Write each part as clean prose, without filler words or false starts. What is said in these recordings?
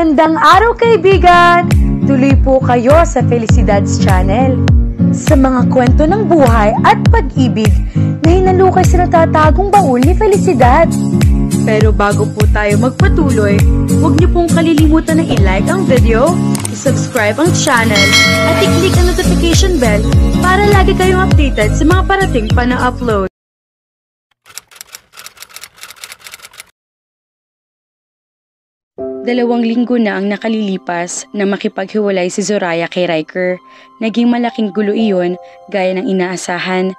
Magandang araw kaibigan! Tuloy po kayo sa Felicidad's Channel. Sa mga kwento ng buhay at pag-ibig na hinalukay sa natatagong baul ni Felicidad. Pero bago po tayo magpatuloy, huwag niyo pong kalilimutan na i-like ang video, i-subscribe ang channel, at i-click ang notification bell para lagi kayong updated sa mga parating pa na upload. Dalawang linggo na ang nakalilipas na makipaghiwalay si Zoraya kay Riker. Naging malaking gulo iyon gaya ng inaasahan,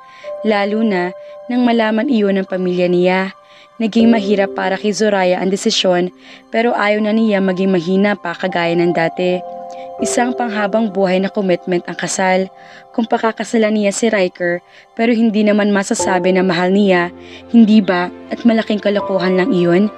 lalo na nang malaman iyon ng pamilya niya. Naging mahirap para kay Zoraya ang desisyon pero ayaw na niya maging mahina pa kagaya ng dati. Isang panghabang buhay na commitment ang kasal. Kung pakakasalan niya si Riker pero hindi naman masasabi na mahal niya, hindi ba at malaking kalokohan lang iyon?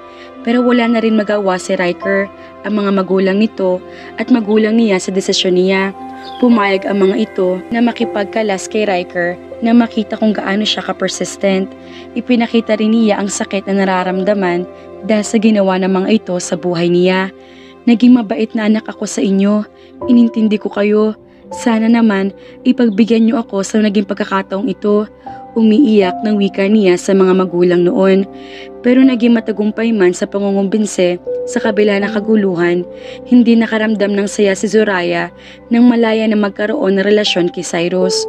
Pero wala na rin magawa si Riker, ang mga magulang nito at magulang niya sa desisyon niya. Pumayag ang mga ito na makipagkalas kay Riker na makita kung gaano siya ka-persistent. Ipinakita rin niya ang sakit na nararamdaman dahil sa ginawa ng mga ito sa buhay niya. Naging mabait na anak ako sa inyo, inintindi ko kayo. Sana naman ipagbigyan niyo ako sa naging pagkakataong ito. Umiiyak ng wika niya sa mga magulang noon. Pero naging matagumpay man sa pangungumbinse sa kabila ng kaguluhan, hindi nakaramdam ng saya si Zoraya nang malaya na magkaroon ng relasyon kay Cyrus.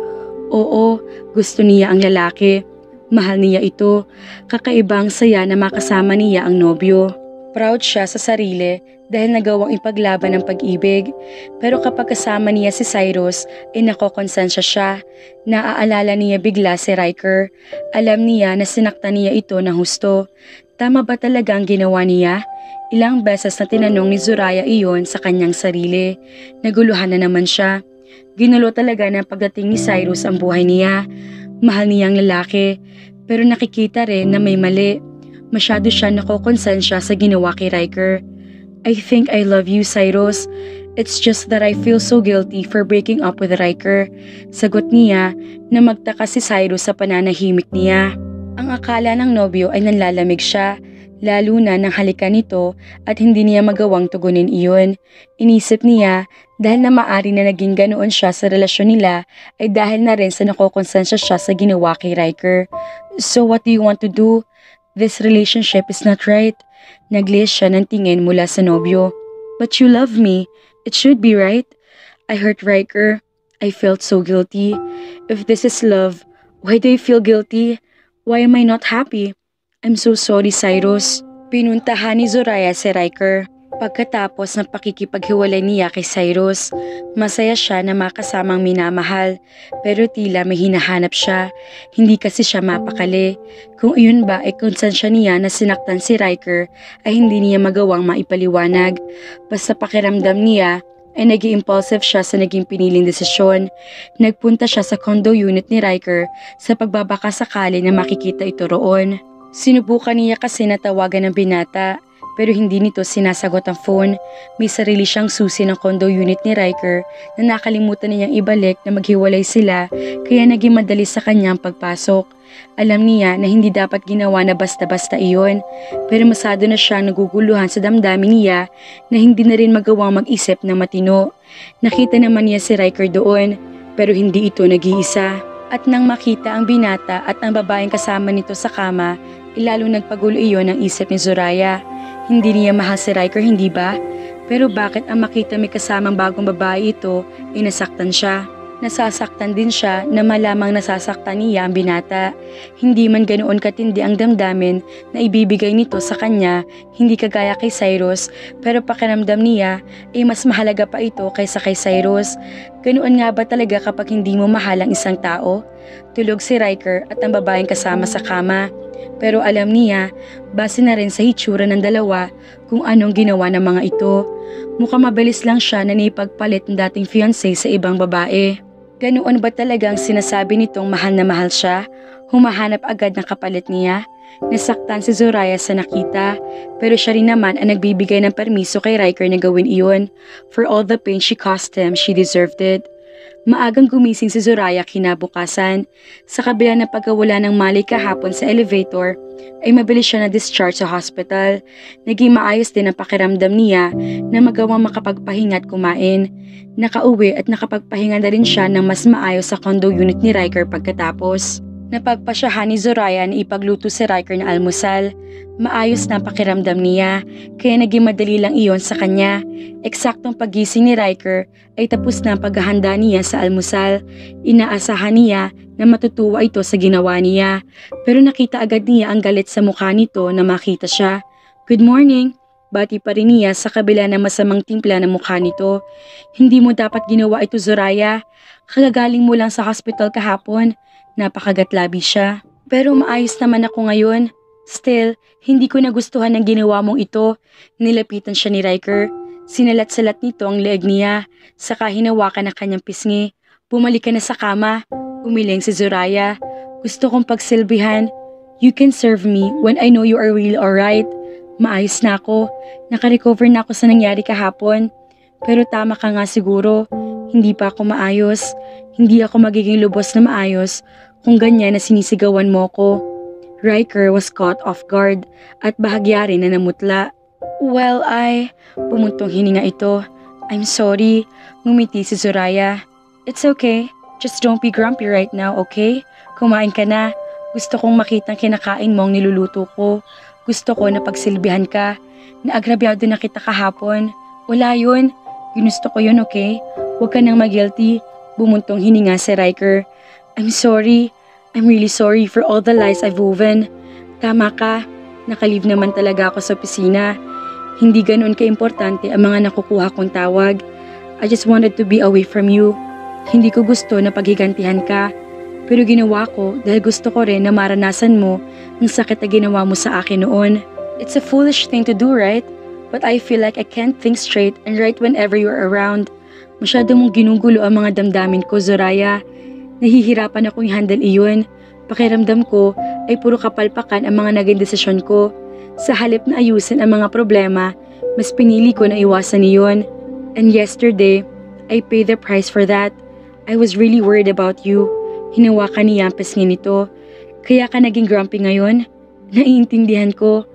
Oo, gusto niya ang lalaki. Mahal niya ito. Kakaibang saya na makasama niya ang nobyo. Proud siya sa sarili dahil nagawang ipaglaban ng pag-ibig. Pero kapag kasama niya si Cyrus ay nakokonsensya siya. Naaalala niya bigla si Riker. Alam niya na sinaktan niya ito ng husto. Tama ba talaga ang ginawa niya? Ilang beses na tinanong ni Zoraya iyon sa kanyang sarili. Naguluhan na naman siya. Ginulo talaga ng pagdating ni Cyrus ang buhay niya. Mahal niya ang lalaki pero nakikita rin na may mali. Masyado siya nakokonsensya sa ginawa kay Riker. I think I love you, Cyrus. It's just that I feel so guilty for breaking up with Riker. Sagot niya na magtaka si Cyrus sa pananahimik niya. Ang akala ng nobyo ay nanlalamig siya, lalo na nang halikan nito at hindi niya magawang tugunin iyon. Inisip niya dahil na maari na naging ganoon siya sa relasyon nila ay dahil na rin sa nakokonsensya siya sa ginawa kay Riker. So what do you want to do? This relationship is not right. Nagliis siya ng tingin mula sa nobyo. But you love me. It should be right. I hurt Riker. I felt so guilty. If this is love, why do I feel guilty? Why am I not happy? I'm so sorry, Cyrus. Pinuntahan ni Zoraya si Riker. Pagkatapos ng pakikipaghiwalay niya kay Cyrus, masaya siya na makasamang minamahal. Pero tila may hinahanap siya. Hindi kasi siya mapakali. Kung iyon ba ay konsensya niya na sinaktan si Riker ay hindi niya magawang maipaliwanag. Basta pakiramdam niya ay naging impulsive siya sa naging piniling desisyon. Nagpunta siya sa condo unit ni Riker sa pagbabaka sakali na makikita ito roon. Sinubukan niya kasi na tawagan ng binata. Pero hindi nito sinasagot ang phone. May sarili siyang susi ng condo unit ni Riker na nakalimutan niyang ibalik na maghiwalay sila kaya naging madali sa kanyang pagpasok. Alam niya na hindi dapat ginawa na basta-basta iyon pero masado na siyang naguguluhan sa damdamin niya na hindi na rin magawang mag-isip ng matino. Nakita naman niya si Riker doon pero hindi ito nag-iisa. At nang makita ang binata at ang babaeng kasama nito sa kama, ilalong nagpagulo iyon ang isip ni Zoraya. Hindi niya mahal si Riker, hindi ba? Pero bakit ang makita may kasamang bagong babae ito ay nasaktan siya? Nasasaktan din siya na malamang nasasaktan niya ang binata. Hindi man ganoon katindi ang damdamin na ibibigay nito sa kanya, hindi kagaya kay Cyrus, pero pakiramdam niya ay mas mahalaga pa ito kaysa kay Cyrus. Ganoon nga ba talaga kapag hindi mo mahal ang isang tao? Tulog si Riker at ang babaeng kasama sa kama. Pero alam niya, base na rin sa hitsura ng dalawa kung anong ginawa ng mga ito. Mukhang mabilis lang siya na naipagpalit ng dating fiancé sa ibang babae. Ganoon ba talagang sinasabi nitong mahal na mahal siya? Humahanap agad ng kapalit niya? Nasaktan si Zoraya sa nakita, pero siya rin naman ang nagbibigay ng permiso kay Riker na gawin iyon. For all the pain she caused him, she deserved it. Maagang gumising si Zoraya kinabukasan. Sa kabila ng pagkawala ng malay kahapon sa elevator, ay mabilis siya na-discharge sa hospital. Naging maayos din ang pakiramdam niya na magawang makapagpahinga at kumain. Nakauwi at nakapagpahinga na rin siya ng mas maayos sa condo unit ni Riker pagkatapos. Napagpasyahan ni Zoraya na ipagluto si Riker na almusal. Maayos na ang pakiramdam niya, kaya naging madali lang iyon sa kanya. Eksaktong pagising ni Riker ay tapos na ang paghahanda niya sa almusal. Inaasahan niya na matutuwa ito sa ginawa niya, pero nakita agad niya ang galit sa mukha nito na makita siya. "Good morning!" Bati pa rin niya sa kabila ng masamang timpla ng mukha nito. "Hindi mo dapat ginawa ito, Zoraya. Kagagaling mo lang sa hospital kahapon." Napakagatlabi siya. "Pero maayos naman ako ngayon. Still, hindi ko nagustuhan ang ginawa mong ito." Nilapitan siya ni Riker. Sinalat-salat nito ang leeg niya, saka hinawakan ang kanyang pisngi. "Bumalik ka na sa kama." Umiling si Zoraya. "Gusto kong pagsilbihan. You can serve me when I know you are really alright." "Maayos na ako. Nakarecover na ako sa nangyari kahapon. Pero tama ka nga siguro. Hindi pa ako maayos. Hindi ako magiging lubos na maayos kung ganyan na sinisigawan mo ko." Riker was caught off guard at bahagya rin na namutla. "Well, Pumuntong hininga ito. "I'm sorry." Ngumiti si Zoraya. "It's okay. Just don't be grumpy right now, okay? Kumain ka na. Gusto kong makitang kinakain mo ang niluluto ko. Gusto ko na pagsilbihan ka. Naagrabyado na kita kahapon." "Wala yun. Ginusto ko yun, okay? Huwag ka nang mag-guilty." Bumuntong hininga si Riker. "I'm sorry. I'm really sorry for all the lies I've woven." "Tama ka. Nakalive naman talaga ako sa opisina. Hindi ganoon kaimportante ang mga nakukuha kong tawag. I just wanted to be away from you. Hindi ko gusto na paghigantihan ka. Pero ginawa ko dahil gusto ko rin na maranasan mo ang sakit na ginawa mo sa akin noon. It's a foolish thing to do, right? But I feel like I can't think straight and right whenever you're around. Masyado mong ginugulo ang mga damdamin ko, Zoraya. Nahihirapan akong i-handle iyon. Pakiramdam ko ay puro kapalpakan ang mga naging desisyon ko. Sa halip na ayusin ang mga problema, mas pinili ko na iwasan iyon. And yesterday, I paid the price for that. I was really worried about you." Hinawakan niya ang pisngi nito. "Kaya ka naging grumpy ngayon? Naiintindihan ko.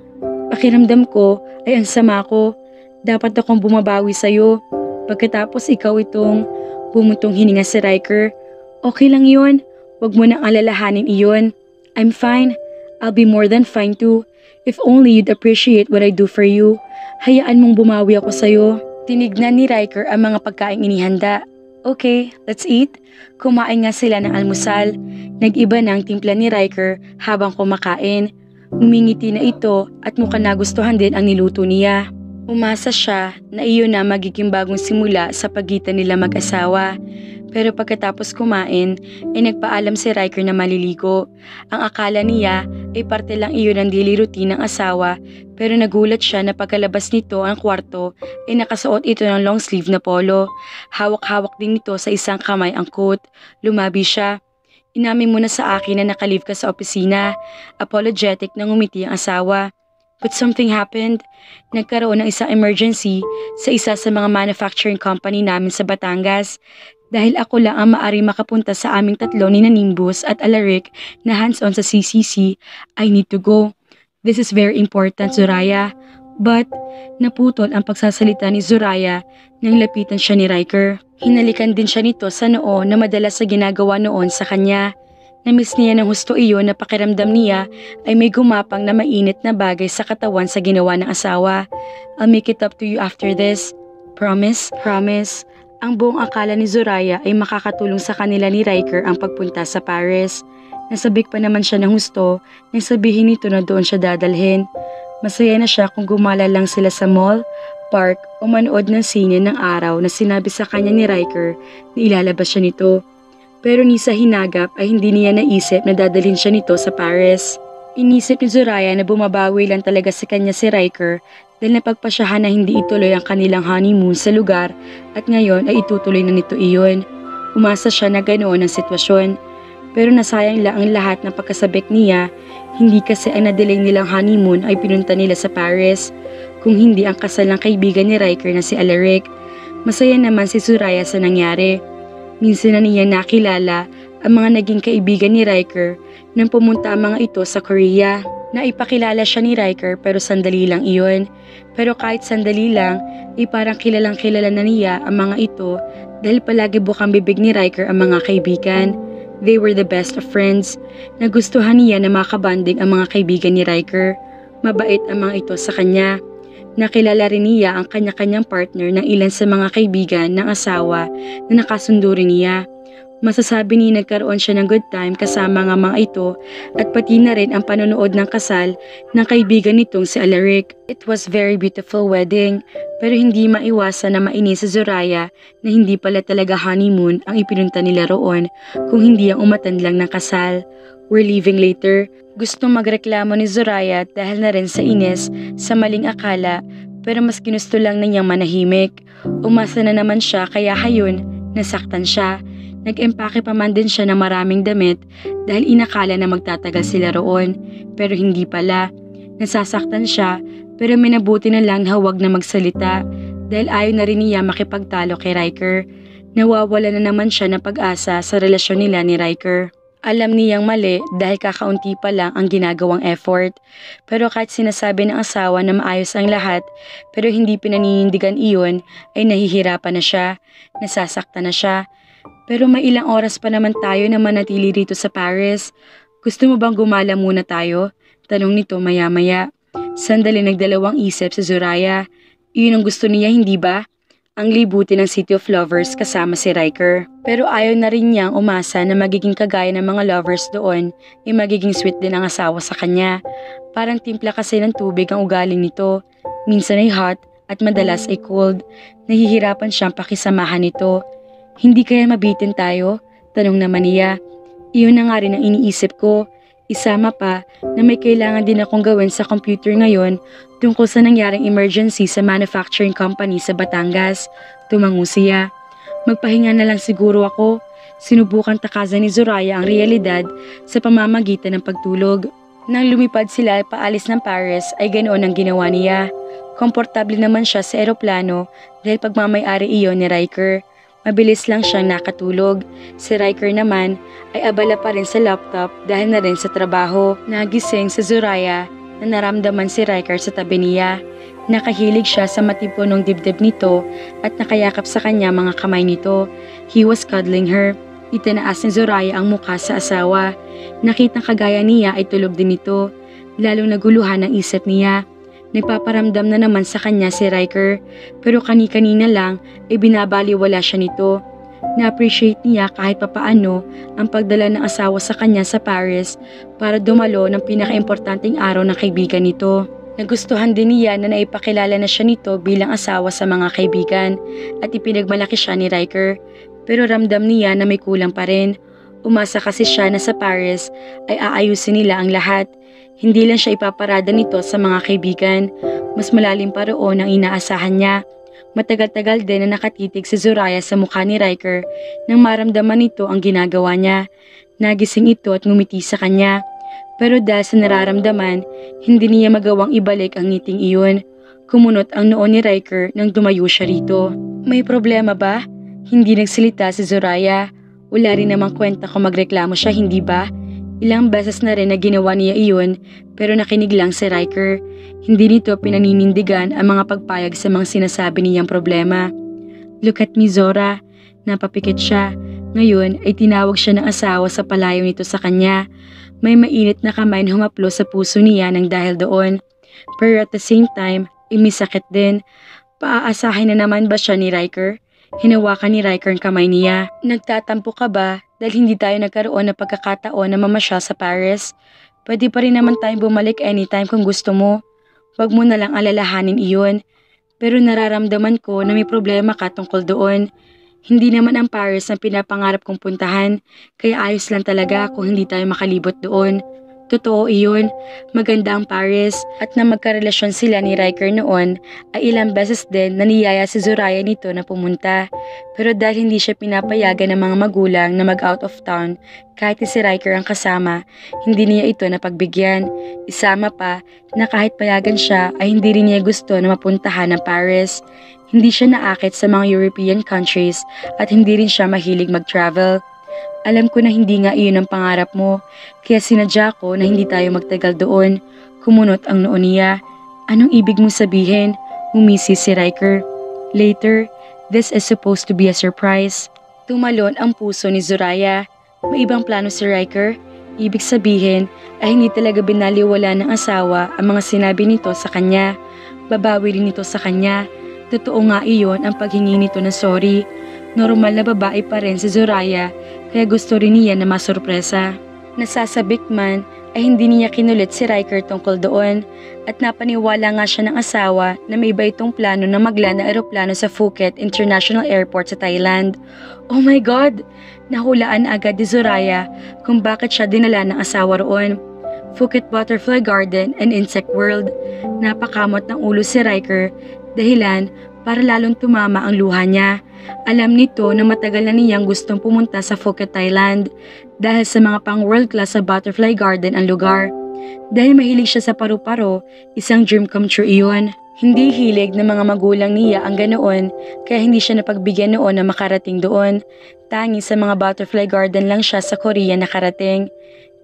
Pakiramdam ko ay ang sama ko. Dapat akong bumabawi sa'yo. Pagkatapos ikaw itong..." Bumuntong hininga si Riker. "Okay lang yun. Huwag mo nang alalahanin iyon. I'm fine. I'll be more than fine too. If only you'd appreciate what I do for you. Hayaan mong bumawi ako sa'yo." Tinignan ni Riker ang mga pagkaing inihanda. "Okay, let's eat." Kumain nga sila ng almusal. Nag-iba na ang timpla ni Riker habang kumakain. Ngumingiti na ito at mukhang nagustuhan din ang niluto niya. Umasa siya na iyon na magiging bagong simula sa pagitan nila mag-asawa. Pero pagkatapos kumain, ay nagpaalam si Riker na maliligo. Ang akala niya ay parte lang iyon ng daily routine ng asawa, pero nagulat siya na pagkalabas nito ang kwarto ay nakasuot ito ng long sleeve na polo. Hawak-hawak din nito sa isang kamay ang coat. Lumabi siya. "Inamin mo na sa akin na nakalive ka sa opisina." Apologetic na ngumiti ang asawa. "But something happened. Nagkaroon ng isang emergency sa isa sa mga manufacturing company namin sa Batangas. Dahil ako lang ang maari makapunta sa aming tatlo ni Nimbus at Alaric na hands-on sa CCC, I need to go. This is very important, Zoraya." But naputol ang pagsasalita ni Zoraya nang lapitan siya ni Riker. Hinalikan din siya nito sa noo na madalas sa ginagawa noon sa kanya. Namiss niya ng husto iyon na pakiramdam niya ay may gumapang na mainit na bagay sa katawan sa ginawa ng asawa. "I'll make it up to you after this. Promise? Promise." Ang buong akala ni Zoraya ay makakatulong sa kanila ni Riker ang pagpunta sa Paris. Nasabik pa naman siya ng husto nang sabihin nito na doon siya dadalhin. Masaya na siya kung gumala lang sila sa mall, park o manood ng sine ng araw na sinabi sa kanya ni Riker na ilalabas siya nito. Pero ni sa hinagap ay hindi niya naisip na dadalhin siya nito sa Paris. Inisip ni Zoraya na bumabawi lang talaga sa kanya si Riker dahil napagpasyahan na hindi ituloy ang kanilang honeymoon sa lugar at ngayon ay itutuloy na nito iyon. Umasa siya na ganoon ang sitwasyon. Pero nasayang lang ang lahat ng pagkasabik niya, hindi kasi ang nadelay nilang honeymoon ay pinunta nila sa Paris, kung hindi ang kasal ng kaibigan ni Riker na si Alaric. Masaya naman si Zoraya sa nangyari. Minsan na niya nakilala ang mga naging kaibigan ni Riker nang pumunta ang mga ito sa Korea. Naipakilala siya ni Riker pero sandali lang iyon. Pero kahit sandali lang, parang kilalang kilala na niya ang mga ito dahil palagi bukang bibig ni Riker ang mga kaibigan. They were the best of friends. Nagustuhan niya na makabanding ang mga kaibigan ni Riker. Mabait ang mga ito sa kanya. Nakilala rin niya ang kanya-kanyang partner ng ilan sa mga kaibigan ng asawa na nakasundo rin niya. Masasabi ni nagkaroon siya ng good time kasama ng mga ito at pati na rin ang panonood ng kasal ng kaibigan nitong si Alaric. It was very beautiful wedding pero hindi maiwasan na mainis si Zoraya na hindi pala talaga honeymoon ang ipinunta nila roon kung hindi ang umatan lang ng kasal. We're leaving later. Gustong magreklamo ni Zoraya dahil na rin sa Ines sa maling akala pero mas ginusto lang na niyang manahimik. Umasa na naman siya kaya hayon nasaktan siya. Nag-empake pa man din siya ng maraming damit dahil inakala na magtatagal sila roon pero hindi pala. Nasasaktan siya pero minabuti na lang na huwag na magsalita dahil ayaw na rin niya makipagtalo kay Riker. Nawawala na naman siya ng pag-asa sa relasyon nila ni Riker. Alam niyang mali dahil kakaunti pa lang ang ginagawang effort. Pero kahit sinasabi ng asawa na maayos ang lahat pero hindi pinaninindigan iyon ay nahihirapan na siya. Nasasaktan na siya. Pero may ilang oras pa naman tayo na manatili rito sa Paris. Gusto mo bang gumala muna tayo? Tanong nito maya-maya. Sandali nagdalawang isip si Zoraya. Iyon ang gusto niya, hindi ba? Ang libutin ng City of Lovers kasama si Riker. Pero ayaw na rin niyang umasa na magiging kagaya ng mga lovers doon ay magiging sweet din ang asawa sa kanya. Parang timpla kasi ng tubig ang ugaling nito. Minsan ay hot at madalas ay cold. Nahihirapan siyang pakisamahan nito. Hindi kaya mabitin tayo? Tanong naman niya. Iyon na nga rin ang iniisip ko. Isama pa na may kailangan din akong gawin sa computer ngayon tungkol sa nangyaring emergency sa manufacturing company sa Batangas. Tumango siya. Magpahinga na lang siguro ako. Sinubukan takasan ni Zoraya ang realidad sa pamamagitan ng pagtulog. Nang lumipad sila paalis ng Paris ay ganoon ang ginawa niya. Komportable naman siya sa eroplano dahil pagmamayari iyon ni Riker. Mabilis lang siyang nakatulog. Si Riker naman ay abala pa rin sa laptop dahil na rin sa trabaho. Nagising si Zoraya na naramdaman si Riker sa tabi niya. Nakahilig siya sa matipunong dibdib nito at nakayakap sa kanya mga kamay nito. He was cuddling her. Itinaas ni Zoraya ang mukha sa asawa. Nakitang kagaya niya ay tulog din ito. Lalong naguluhan ang isip niya. Nagpaparamdam na naman sa kanya si Riker pero kani-kanina lang ay binabaliwala siya nito. Na-appreciate niya kahit papaano ang pagdala ng asawa sa kanya sa Paris para dumalo ng pinakaimportanteng araw ng kaibigan nito. Nagustuhan din niya na naipakilala na siya nito bilang asawa sa mga kaibigan at ipinagmalaki siya ni Riker pero ramdam niya na may kulang pa rin. Umasa kasi siya na sa Paris ay aayusin nila ang lahat. Hindi lang siya ipaparada nito sa mga kaibigan. Mas malalim pa roon ang inaasahan niya. Matagal-tagal din na nakatitig si Zoraya sa mukha ni Riker nang maramdaman nito ang ginagawa niya. Nagising ito at ngumiti sa kanya. Pero dahil sa nararamdaman, hindi niya magawang ibalik ang ngiting iyon. Kumunot ang noo ni Riker nang dumayo siya rito. May problema ba? Hindi nagsalita si Zoraya. Wala rin namang kwenta kung magreklamo siya, hindi ba? Ilang beses na rin na ginawa niya iyon pero nakinig lang si Riker. Hindi nito pinaninindigan ang mga pagpayag sa mga sinasabi niyang problema. Look at me, Zora. Napapikit siya. Ngayon ay tinawag siya ng asawa sa palayo nito sa kanya. May mainit na kamay na humaplo sa puso niya nang dahil doon. Pero at the same time, imisakit din. Paaasahin na naman ba siya ni Riker? Hinawakan ni Riker ang kamay niya. Nagtatampo ka ba dahil hindi tayo nagkaroon ng pagkakataon na mamasyal sa Paris? Pwede pa rin naman tayong bumalik anytime kung gusto mo. Huwag mo na lang alalahanin iyon. Pero nararamdaman ko na may problema ka tungkol doon. Hindi naman ang Paris ang pinapangarap kong puntahan, kaya ayos lang talaga kung hindi tayo makalibot doon. Totoo iyon, maganda ang Paris at na magkarelasyon sila ni Riker noon ay ilang beses din na niyaya si Zoraya nito na pumunta. Pero dahil hindi siya pinapayagan ng mga magulang na mag-out of town kahit si Riker ang kasama, hindi niya ito napagbigyan. Isama pa na kahit payagan siya ay hindi rin niya gusto na mapuntahan ng Paris. Hindi siya naakit sa mga European countries at hindi rin siya mahilig mag-travel. Alam ko na hindi nga iyon ang pangarap mo, kaya sinadya ko na hindi tayo magtagal doon. Kumunot ang noo niya. Anong ibig mong sabihin? Umisi si Riker. Later, this is supposed to be a surprise. Tumalon ang puso ni Zoraya. May ibang plano si Riker? Ibig sabihin ay hindi talaga binaliwala ng asawa ang mga sinabi nito sa kanya. Babawi rin ito sa kanya. Totoo nga iyon ang paghingi nito ng sorry. Normal na babae pa rin si Zoraya, kaya gusto rin niya na masurpresa. Nasasabik man ay hindi niya kinulit si Riker tungkol doon at napaniwala nga siya ng asawa na may iba itong plano na maglaan ng eroplano sa Phuket International Airport sa Thailand. Oh my God! Nahulaan agad ni Zoraya kung bakit siya dinala ng asawa roon. Phuket Butterfly Garden and Insect World. Napakamot ng ulo si Riker, dahilan para lalong tumama ang luha niya. Alam nito na matagal na niyang gustong pumunta sa Phuket, Thailand dahil sa mga pang world class sa Butterfly Garden ang lugar. Dahil mahilig siya sa paru-paro, isang dream come true iyon. Hindi hilig ng mga magulang niya ang ganoon, kaya hindi siya napagbigyan noon na makarating doon. Tangi sa mga Butterfly Garden lang siya sa Korea nakarating.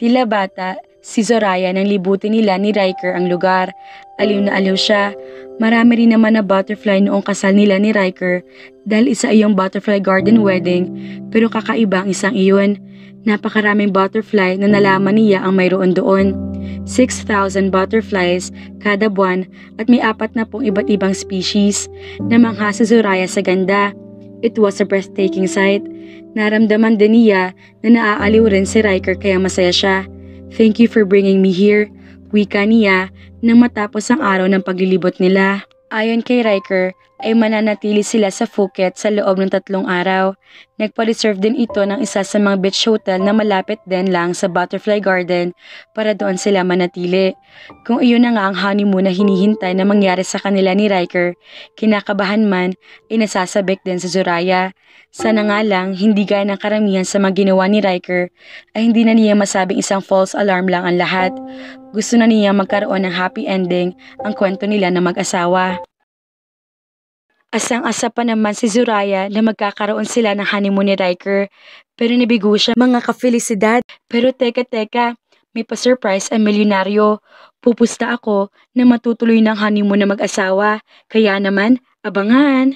Tila bata, si Zoraya nang libutin nila ni Riker ang lugar. Aliw na aliw siya. Marami rin naman na butterfly noong kasal nila ni Riker dahil isa iyong Butterfly Garden wedding, pero kakaiba ang isang iyon. Napakaraming butterfly na nalaman niya ang mayroon doon. 6,000 butterflies kada buwan at may 40 iba't ibang species. Namangha si Zoraya sa ganda. It was a breathtaking sight. Naramdaman din niya na naaaliw rin si Riker kaya masaya siya. Thank you for bringing me here, wika niya nang matapos ang araw ng paglilibot nila. Ayon kay Riker, ay mananatili sila sa Phuket sa loob ng 3 araw. Nagpa-reserve din ito ng isa sa mga beach hotel na malapit din lang sa Butterfly Garden para doon sila manatili. Kung iyon na nga ang honeymoon na hinihintay na mangyari sa kanila ni Riker, kinakabahan man ay nasasabik din sa Zoraya. Sana nga lang hindi gaya ng karamihan sa mga ginawa ni Riker ay hindi na niya masabing isang false alarm lang ang lahat. Gusto na niya magkaroon ng happy ending ang kwento nila na mag-asawa. Asang-asa pa naman si Zoraya na magkakaroon sila ng honeymoon ni Riker, pero nabigo siya mga ka-felicidad. Pero teka, may pa-surprise ang milyonaryo. Pupusta ako na matutuloy ng honeymoon na mag-asawa, kaya naman, abangan!